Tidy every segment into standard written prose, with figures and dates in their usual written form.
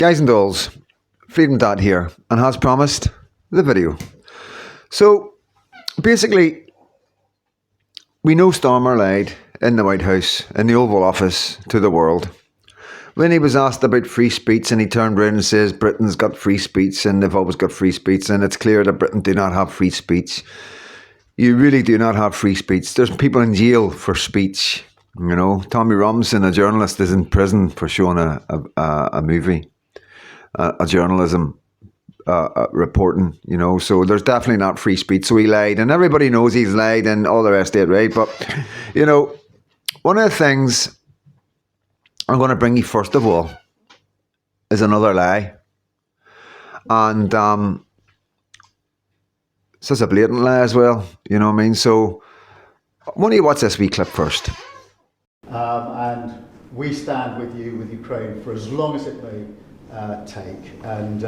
Guys and dolls, Freedom Dad here, and as promised, the video. So, basically, we know Starmer lied in the White House, in the Oval Office, to the world. When he was asked about free speech, and he turned around and says Britain's got free speech, and they've always got free speech, and it's clear that Britain do not have free speech. You really do not have free speech. There's people in jail for speech. You know, Tommy Robinson, a journalist, is in prison for showing a movie. A journalism reporting, you know, so there's definitely not free speech. So he lied, and everybody knows he's lied and all the rest of it, right? But, you know, one of the things I'm going to bring you first of all is another lie. And it's just a blatant lie as well, you know what I mean? So, why don't you watch this wee clip first? And we stand with you, with Ukraine, for as long as it may take, and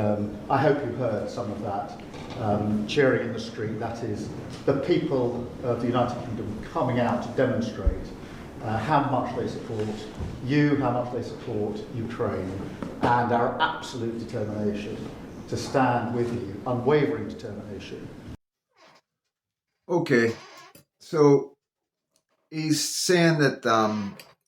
I hope you heard some of that cheering in the street. That is the people of the United Kingdom coming out to demonstrate how much they support you, how much they support Ukraine, and our absolute determination to stand with you, unwavering determination. Okay, so he's saying that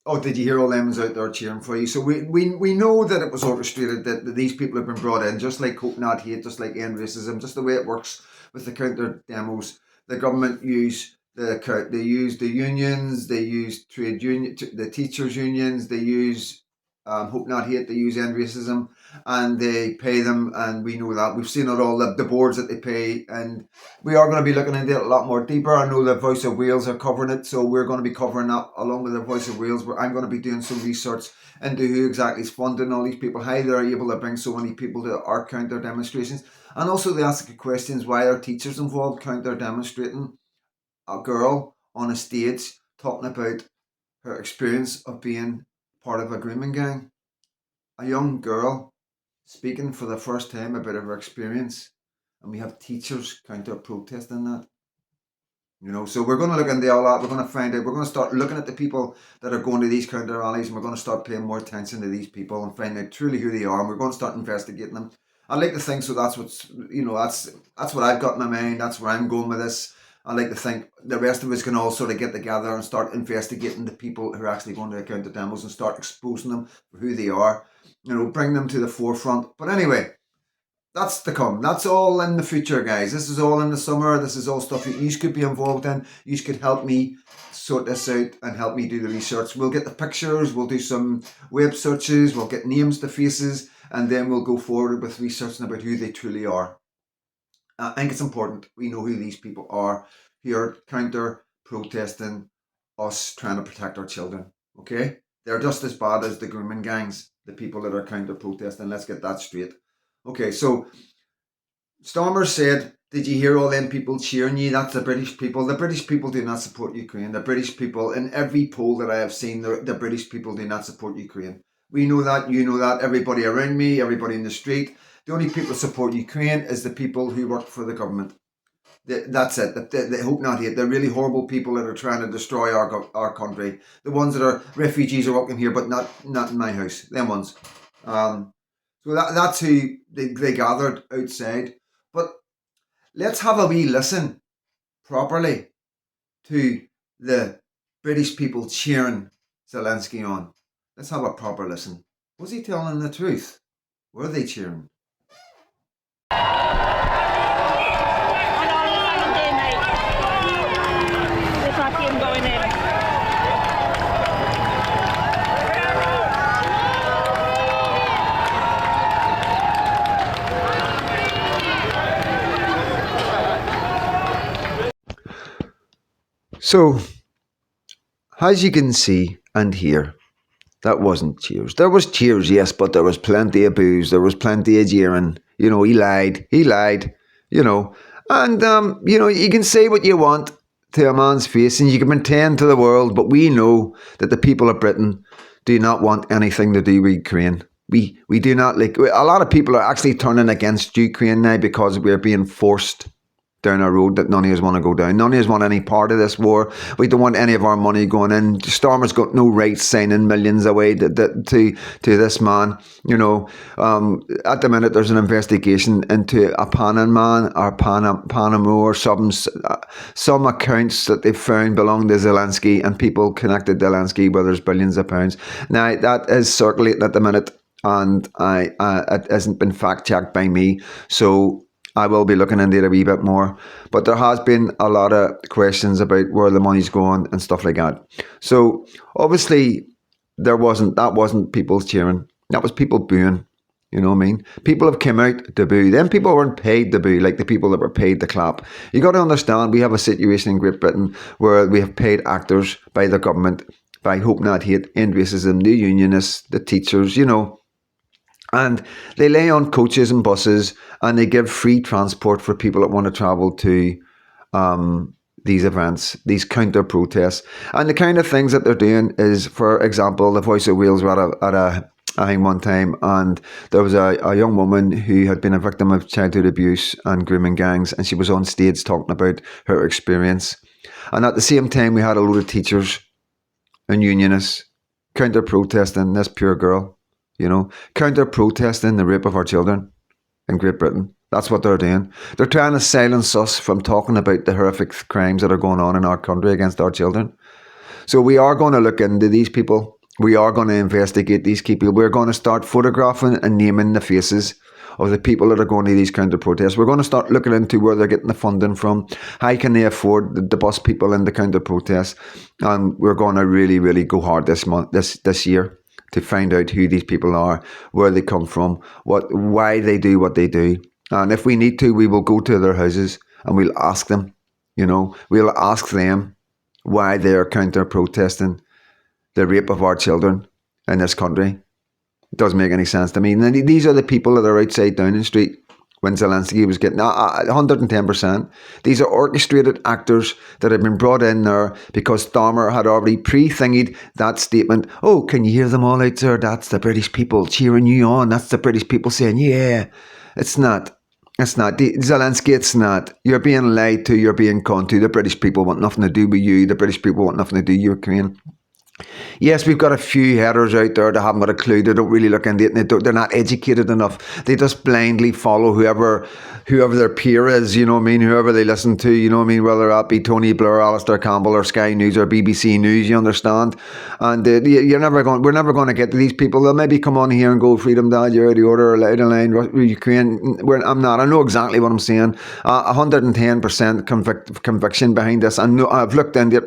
oh, did you hear all them out there cheering for you? So we know that it was orchestrated, that these people have been brought in, just like Hope Not Hate, just like End Racism, just the way it works with the counter demos. The government use the unions, they use trade union, the teachers' unions, they use Hope Not Hate, they use End Racism, and they pay them, and we know that. We've seen it all, the boards that they pay, and we are going to be looking into it a lot more deeper. I know the Voice of Wales are covering it, so we're going to be covering that along with the Voice of Wales, where I'm going to be doing some research into who exactly is funding all these people, how they're able to bring so many people to our counter demonstrations, and also they ask the questions, why are teachers involved counter demonstrating? A girl on a stage talking about her experience of being part of a grooming gang. A young girl speaking for the first time about her experience, and we have teachers counter protesting that. You know, so we're going to look into all that. We're going to find out. We're going to start looking at the people that are going to these counter rallies, and we're going to start paying more attention to these people and find out truly who they are. And we're going to start investigating them. I like to think so. That's what's, you know, that's what I've got in my mind. That's where I'm going with this. I like to think the rest of us can all sort of get together and start investigating the people who are actually going to counter demos and start exposing them for who they are. You know, bring them to the forefront. But anyway, that's to come. That's all in the future, guys. This is all in the summer. This is all stuff that you could be involved in. You could help me sort this out and help me do the research. We'll get the pictures. We'll do some web searches. We'll get names to faces. And then we'll go forward with researching about who they truly are. I think it's important we know who these people are who are counter protesting us trying to protect our children. Okay? They're just as bad as the grooming gangs, the people that are counter protesting. Let's get that straight. Okay, so Starmer said, did you hear all them people cheering you? That's the British people. The British people do not support Ukraine. The British people, in every poll that I have seen, the British people do not support Ukraine. We know that, you know that, everybody around me, everybody in the street. The only people who support Ukraine is the people who work for the government. That's it. They Hope Not Hate. They're really horrible people that are trying to destroy our country. The ones that are refugees are working here, but not in my house. Them ones. So that's who they gathered outside. But let's have a wee listen properly to the British people cheering Zelensky on. Let's have a proper listen. Was he telling the truth? Were they cheering? So, as you can see and hear, that wasn't cheers. There was cheers, yes, but there was plenty of boos. There was plenty of jeering. You know, he lied, you know. And, you know, you can say what you want to a man's face and you can pretend to the world, but we know that the people of Britain do not want anything to do with Ukraine. We do not like, a lot of people are actually turning against Ukraine now because we're being forced down a road that none of us want to go down. None of us want any part of this war. We don't want any of our money going in. Starmer's got no right signing millions away to this man. You know, at the minute there's an investigation into a Panama or Panama or some accounts that they found belong to Zelensky and people connected to Zelensky where there's billions of pounds. Now that is circulating at the minute, and it hasn't been fact checked by me, so I will be looking into it a wee bit more. But there has been a lot of questions about where the money's going and stuff like that. So obviously that wasn't people cheering. That was people booing. You know what I mean? People have come out to boo. Then people weren't paid to boo like the people that were paid to clap. You got to understand, we have a situation in Great Britain where we have paid actors by the government, by Hope Not Hate, End Racism, the unionists, the teachers, you know. And they lay on coaches and buses and they give free transport for people that want to travel to these events, these counter protests. And the kind of things that they're doing is, for example, the Voice of Wales were at a thing one time, and there was a young woman who had been a victim of childhood abuse and grooming gangs, and she was on stage talking about her experience. And at the same time, we had a load of teachers and unionists counter protesting this poor girl. You know, counter-protesting the rape of our children in Great Britain. That's what they're doing. They're trying to silence us from talking about the horrific crimes that are going on in our country against our children. So we are going to look into these people. We are going to investigate these people. We're going to start photographing and naming the faces of the people that are going to these counter-protests. We're going to start looking into where they're getting the funding from. How can they afford the bus people in the counter-protests? And we're going to really, really go hard this year to find out who these people are, where they come from, why they do what they do. And if we need to, we will go to their houses and we'll ask them, you know, we'll ask them why they're counter-protesting the rape of our children in this country. It doesn't make any sense to me. And these are the people that are outside Downing Street when Zelensky was getting 110%. These are orchestrated actors that have been brought in there because Starmer had already pre-thingied that statement. Oh, can you hear them all out there? That's the British people cheering you on. That's the British people saying, yeah. It's not. It's not. Zelensky, it's not. You're being lied to. You're being conned to. The British people want nothing to do with you. The British people want nothing to do with Ukraine. Yes, we've got a few headers out there that haven't got a clue. They don't really look into it. And they're not educated enough. They just blindly follow whoever their peer is, you know what I mean? Whoever they listen to, you know what I mean? Whether that be Tony Blair, Alistair Campbell, or Sky News, or BBC News, you understand? And we're never going to get to these people. They'll maybe come on here and go, Freedom Dad, you're out of order, or Loud and Line, Ukraine. I'm not. I know exactly what I'm saying. 110% conviction behind this. I've looked into it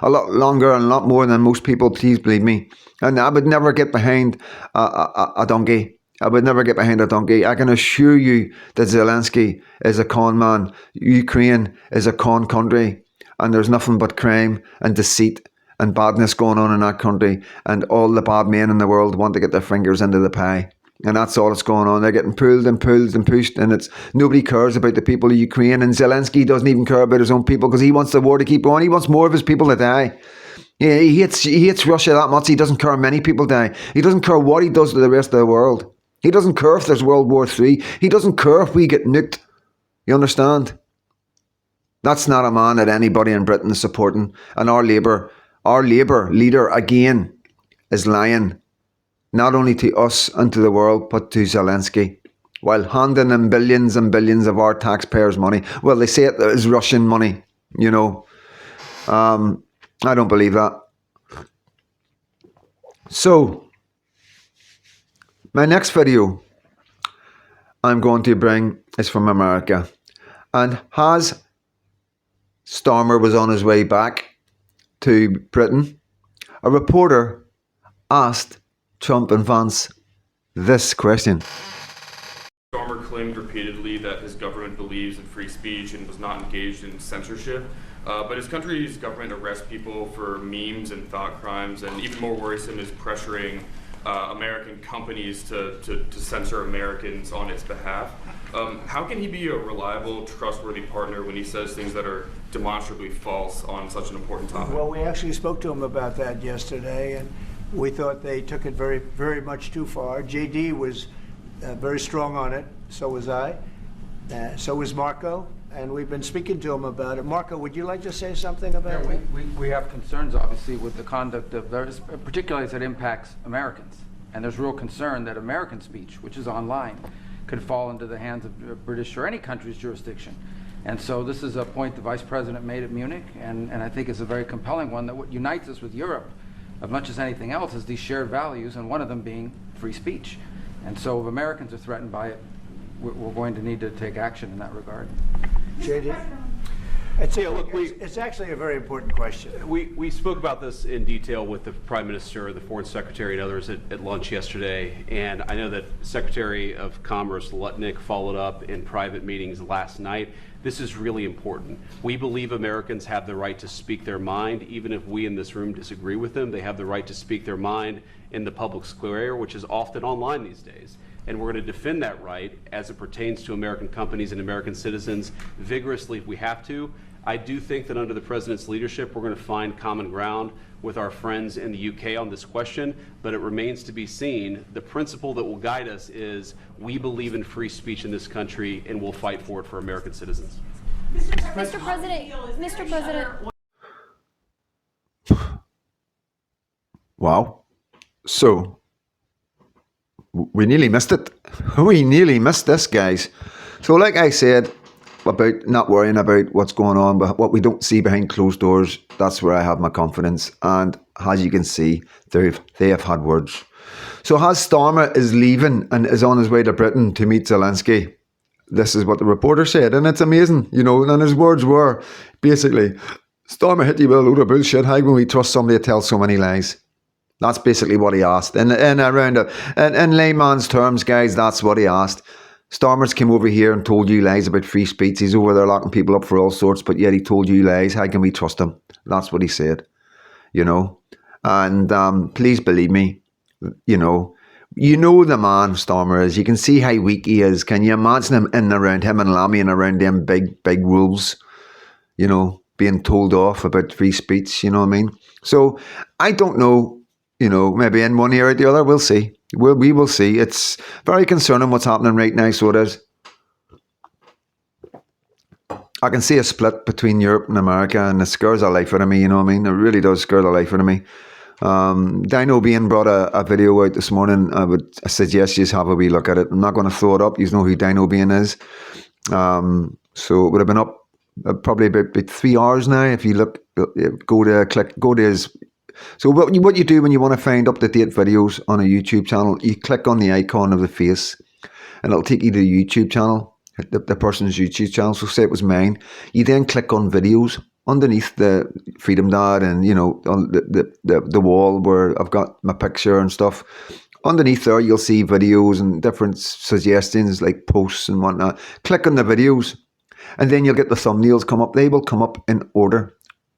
a lot longer and a lot more than most people, please believe me. And I would never get behind a donkey. I would never get behind a donkey. I can assure you that Zelensky is a con man. Ukraine is a con country. And there's nothing but crime and deceit and badness going on in that country. And all the bad men in the world want to get their fingers into the pie. And that's all that's going on. They're getting pulled and pulled and pushed. And nobody cares about the people of Ukraine. And Zelensky doesn't even care about his own people because he wants the war to keep going. He wants more of his people to die. Yeah, he hates Russia that much. He doesn't care how many people die. He doesn't care what he does to the rest of the world. He doesn't care if there's World War III. He doesn't care if we get nuked. You understand? That's not a man that anybody in Britain is supporting. And our Labour leader again is lying, not only to us and to the world, but to Zelensky, while handing him billions and billions of our taxpayers' money. Well, they say it is Russian money, you know. I don't believe that. So, my next video I'm going to bring is from America. And as Starmer was on his way back to Britain, a reporter asked Trump and Vance this question. Starmer claimed repeatedly that his government believes in free speech and was not engaged in censorship. But his country's government arrests people for memes and thought crimes, and even more worrisome is pressuring American companies to censor Americans on its behalf. How can he be a reliable, trustworthy partner when he says things that are demonstrably false on such an important topic? Well, we actually spoke to him about that yesterday, and we thought they took it very, very much too far. JD was very strong on it, so was I, so was Marco. and we've been speaking to him about it. Marco, would you like to say something about Yeah, that? we have concerns, obviously, with the conduct of those, particularly as it impacts Americans. And there's real concern that American speech, which is online, could fall into the hands of British or any country's jurisdiction. And so this is a point the Vice President made at Munich, and I think is a very compelling one, that what unites us with Europe, as much as anything else, is these shared values, and one of them being free speech. And so if Americans are threatened by it, we're going to need to take action in that regard. JD? It's actually a very important question. We spoke about this in detail with the Prime Minister, the Foreign Secretary, and others at lunch yesterday. And I know that Secretary of Commerce Lutnick followed up in private meetings last night. This is really important. We believe Americans have the right to speak their mind, even if we in this room disagree with them. They have the right to speak their mind in the public square, which is often online these days. And we're going to defend that right as it pertains to American companies and American citizens vigorously if we have to. I do think that under the President's leadership, we're going to find common ground with our friends in the UK on this question, but it remains to be seen. The principle that will guide us is we believe in free speech in this country, and we'll fight for it for American citizens. Mr. President. Wow. So, we nearly missed it. We nearly missed this, guys. So like I said, about not worrying about what's going on, but what we don't see behind closed doors, that's where I have my confidence. And as you can see, they have had words. So as Starmer is leaving and is on his way to Britain to meet Zelensky, this is what the reporter said, and it's amazing, you know, and his words were, basically, Starmer hit you with a load of bullshit. How can we trust somebody to tell so many lies? That's basically what he asked. In layman's terms, guys, that's what he asked. Starmer's came over here and told you lies about free speech. He's over there locking people up for all sorts, but yet he told you lies. How can we trust him? That's what he said, you know. And please believe me, you know the man Starmer is. You can see how weak he is. Can you imagine him in and around him and Lammy and around them big wolves, you know, being told off about free speech, you know what I mean? So I don't know, you know, maybe in one ear or the other, we'll see. We will see. It's very concerning what's happening right now, so it is. I can see a split between Europe and America, and it scares the life out of me, you know what I mean? It really does scare the life out of me. Dino Bean brought a video out this morning. I suggest you have a wee look at it. I'm not going to throw it up. You know who Dino Bean is. So it would have been up probably about 3 hours now. If you look, go to his. So what you do when you want to find up-to-date videos on a YouTube channel, you click on the icon of the face, and it'll take you to the YouTube channel, the person's YouTube channel. So say it was mine. You then click on videos underneath the Freedom Dad, and you know, on the wall where I've got my picture and stuff. Underneath there, you'll see videos and different suggestions like posts and whatnot. Click on the videos, and then you'll get the thumbnails come up. They will come up in order,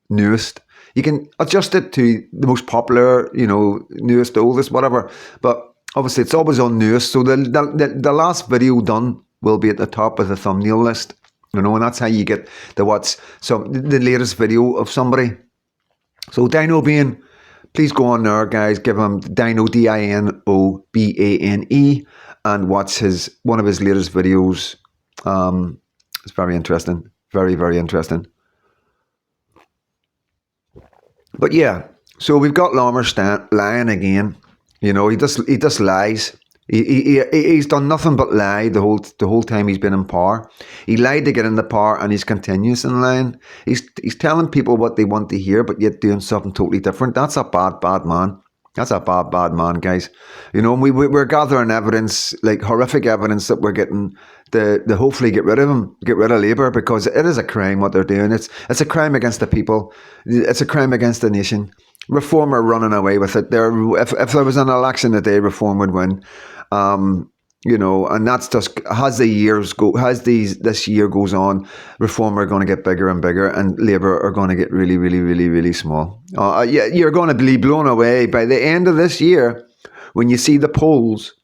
newest. You can adjust it to the most popular, you know, newest, oldest, whatever. But obviously, it's always on newest. So the last video done will be at the top of the thumbnail list, you know, and that's how you get the latest video of somebody. So Dino Bane, please go on there, guys. Give him Dino DINOBANE and watch one of his latest videos. It's very interesting, very, very interesting. But yeah, so we've got Starmer lying again. You know, he just lies. He's done nothing but lie the whole time he's been in power. He lied to get into power, and he's continuous in lying. He's telling people what they want to hear, but yet doing something totally different. That's a bad man. That's a bad man, guys. You know, and we're gathering evidence, like horrific evidence, that we're getting to hopefully get rid of him, get rid of Labour, because it is a crime what they're doing. It's a crime against the people. It's a crime against the nation. Reform are running away with it. If there was an election today, Reform would win. You know, and that's just as this year goes on, Reform are going to get bigger and bigger, and Labour are going to get really, really, really, really small. Yeah, you're going to be blown away by the end of this year when you see the polls.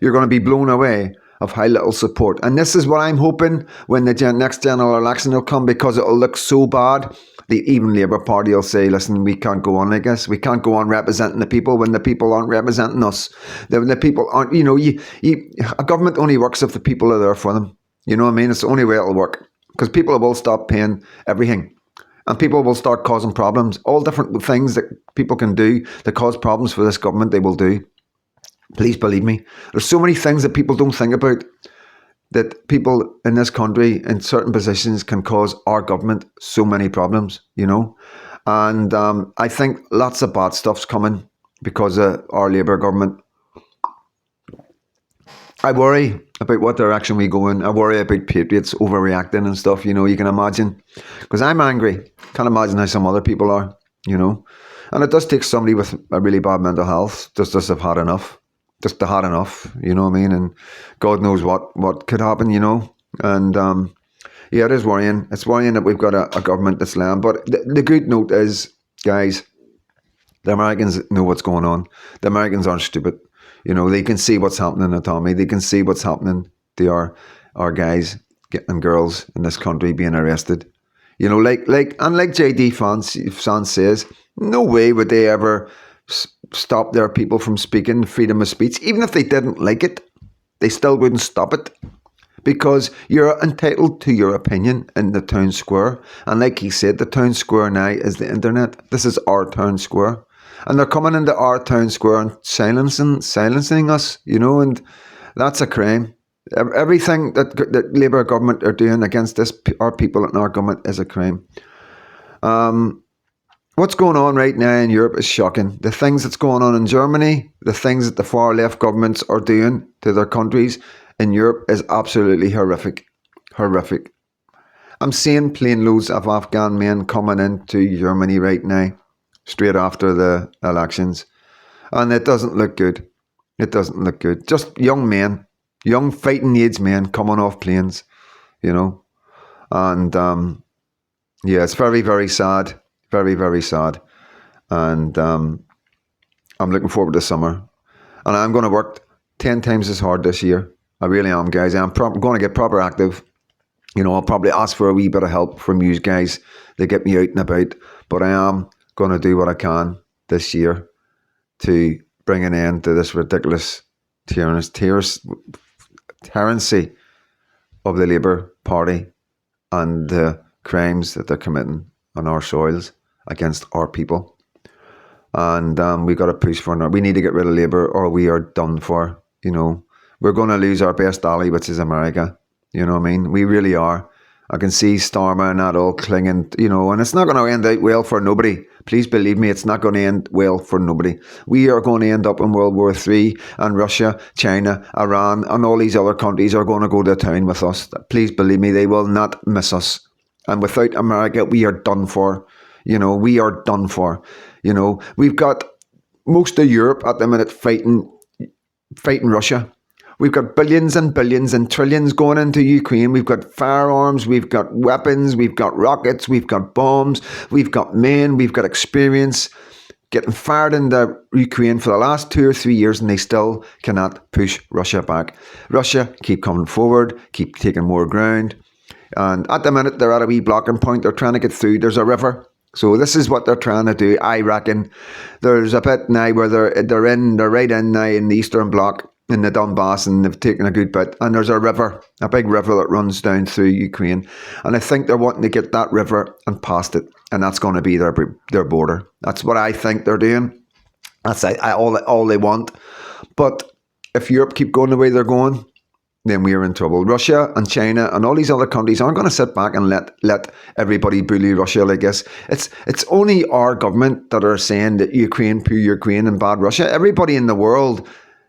You're going to be blown away of how little support. And this is what I'm hoping when the next general election will come, because it'll look so bad. Even Labour Party will say, listen, we can't go on like this. We can't go on representing the people when the people aren't representing us. The people aren't, you know, a government only works if the people are there for them. You know what I mean? It's the only way it'll work. because people will stop paying everything. And people will start causing problems. All different things that people can do that cause problems for this government, they will do. Please believe me. There's so many things that people don't think about, that people in this country in certain positions can cause our government so many problems, you know. And I think lots of bad stuff's coming because of our Labour government. I worry about what direction we go in. I worry about patriots overreacting and stuff, you know, you can imagine. Because I'm angry. Can't imagine how some other people are, you know. And it does take somebody with a really bad mental health just to have had enough. Just to had enough, you know what I mean? And God knows what could happen, you know. And yeah, it is worrying. It's worrying that we've got a government that's lamb. But the good note is, guys, the Americans know what's going on. The Americans aren't stupid. You know, they can see what's happening to Tommy. They can see what's happening to our guys and girls in this country being arrested. You know, like JD Vance says, no way would they ever stop their people from speaking, freedom of speech. Even if they didn't like it, they still wouldn't stop it. Because you're entitled to your opinion in the town square. And like he said, the town square now is the internet. This is our town square. And they're coming into our town square and silencing us, you know, and that's a crime. Everything that Labour government are doing against this, our people and our government, is a crime. What's going on right now in Europe is shocking. The things that's going on in Germany, the things that the far left governments are doing to their countries in Europe is absolutely horrific. Horrific. I'm seeing plane loads of Afghan men coming into Germany right now, straight after the elections. And it doesn't look good. It doesn't look good. Just young men, young fighting age men coming off planes, you know. And yeah, it's very, very sad. Very, very sad. And I'm looking forward to summer. And I'm going to work 10 times as hard this year. I really am, guys. I'm going to get proper active. You know, I'll probably ask for a wee bit of help from you guys to get me out and about. But I am going to do what I can this year to bring an end to this ridiculous tyranny of the Labour Party and the crimes that they're committing on our soils against our people. And we got to push for it. We need to get rid of Labour or we are done for. You know, we're going to lose our best ally, which is America. You know what I mean? We really are. I can see Starmer and that all clinging, you know, and it's not going to end out well for nobody. Please believe me, it's not going to end well for nobody. We are going to end up in World War III, and Russia, China, Iran, and all these other countries are going to go to town with us. Please believe me, they will not miss us. And without America, we are done for. You know, we are done for. You know, we've got most of Europe at the minute fighting Russia. We've got billions and billions and trillions going into Ukraine. We've got firearms, we've got weapons, we've got rockets, we've got bombs, we've got men, we've got experience getting fired into Ukraine for the last 2 or 3 years, and they still cannot push Russia back. Russia keep coming forward, keep taking more ground. And at the minute, they're at a wee blocking point. They're trying to get through. There's a river. So this is what they're trying to do. I reckon there's a bit now where they're right in now in the Eastern Bloc, in the Donbass, and they've taken a good bit. And there's a river, a big river that runs down through Ukraine. And I think they're wanting to get that river and past it. And that's going to be their border. That's what I think they're doing. That's all they want. But if Europe keep going the way they're going, then we are in trouble. Russia and China and all these other countries aren't going to sit back and let everybody bully Russia like this. It's only our government that are saying that Ukraine, pure Ukraine and bad Russia. Everybody in the world,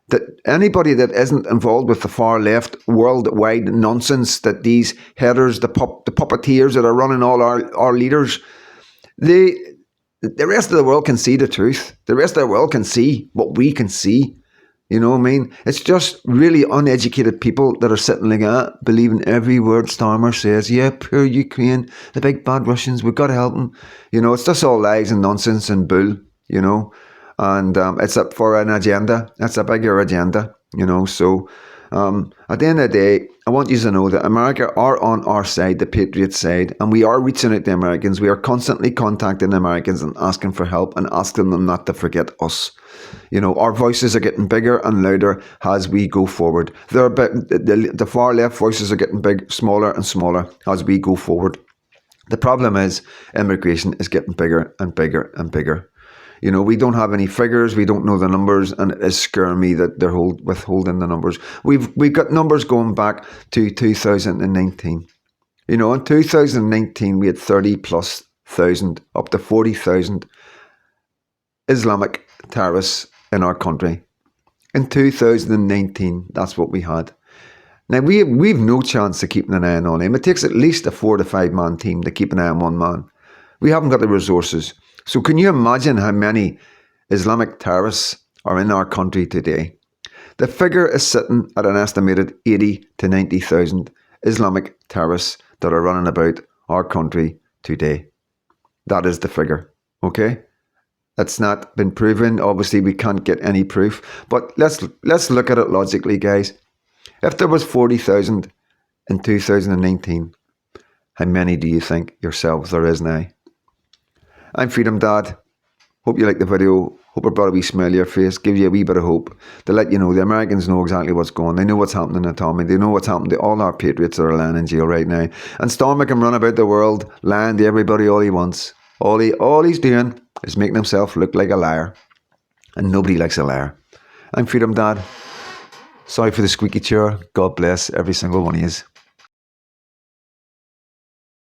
that anybody that isn't involved with the far left worldwide nonsense, that these headers, the puppeteers that are running all our leaders, the rest of the world can see the truth. The rest of the world can see what we can see. You know what I mean? It's just really uneducated people that are sitting like that, believing every word Starmer says. Yeah, poor Ukraine, the big bad Russians, we've got to help them. You know, it's just all lies and nonsense and bull, you know. And it's up for an agenda. It's a bigger agenda, you know. So At the end of the day, I want you to know that America are on our side, the Patriots side, and we are reaching out to Americans. We are constantly contacting Americans and asking for help and asking them not to forget us. You know, our voices are getting bigger and louder as we go forward. The far left voices are getting smaller and smaller as we go forward. The problem is immigration is getting bigger and bigger and bigger. You know, we don't have any figures, we don't know the numbers, and it is scaring me that they're withholding the numbers. We've got numbers going back to 2019. You know, in 2019 we had 30,000+, up to 40,000 Islamic terrorists in our country. In 2019, that's what we had. Now, we've no chance of keeping an eye on him. It takes at least a 4 to 5 man team to keep an eye on one man. We haven't got the resources. So can you imagine how many Islamic terrorists are in our country today? The figure is sitting at an estimated 80 to 90,000 Islamic terrorists that are running about our country today. That is the figure, okay? It's not been proven. Obviously, we can't get any proof. But let's look at it logically, guys. If there was 40,000 in 2019, how many do you think yourselves there is now? I'm Freedom Dad. Hope you liked the video. Hope it brought a wee smile to your face, give you a wee bit of hope to let you know the Americans know exactly what's going on. They know what's happening to Tommy. They know what's happening to all our patriots that are lying in jail right now. And Starmer can run about the world lying to everybody all he wants. All he's doing is making himself look like a liar. And nobody likes a liar. I'm Freedom Dad. Sorry for the squeaky chair. God bless every single one of you.